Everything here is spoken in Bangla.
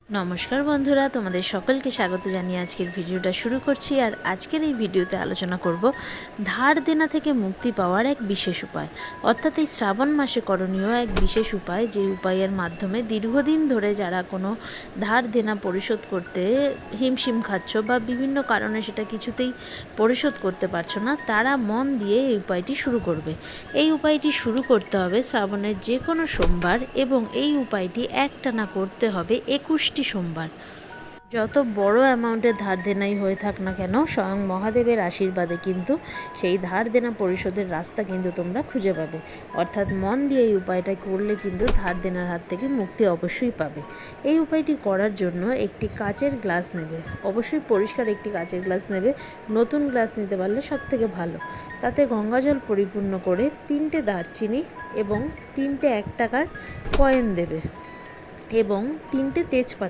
নমস্কার বন্ধুরা, তোমাদের সকলকে স্বাগত জানিয়ে আজকের ভিডিওটা শুরু করছি। আর আজকের এই ভিডিওতে আলোচনা করব ধার দেনা থেকে মুক্তি পাওয়ার এক বিশেষ উপায়, অর্থাৎ এই শ্রাবণ মাসে করণীয় এক বিশেষ উপায়, যে উপায়ের মাধ্যমে দীর্ঘদিন ধরে যারা কোনো ধার দেনা পরিশোধ করতে হিমশিম খাচ্ছ বা বিভিন্ন কারণে সেটা কিছুতেই পরিশোধ করতে পারছো না, তারা মন দিয়ে এই উপায়টি শুরু করবে। এই উপায়টি শুরু করতে হবে শ্রাবণের যে কোনো সোমবার, এবং এই উপায়টি একটানা করতে হবে 21টি সোমবার। যত বড় অ্যামাউন্টের ধার দেনাই হয়ে থাক না কেন, স্বয়ং মহাদেবের আশীর্বাদে কিন্তু সেই ধার দেনা পরিশোধের রাস্তা কিন্তু তোমরা খুঁজে পাবে। অর্থাৎ মন দিয়ে এই উপায়টা করলে কিন্তু ধার দেনার হাত থেকে মুক্তি অবশ্যই পাবে। এই উপায়টি করার জন্য একটি কাচের গ্লাস নেবে, অবশ্যই পরিষ্কার একটি কাচের গ্লাস নেবে। নতুন গ্লাস নিতে পারলে সব থেকে ভালো। তাতে গঙ্গাজল পরিপূর্ণ করে 3টে দারচিনি এবং 3টে 1 টাকার কয়েন দেবে এবং 3টে তেজপাতা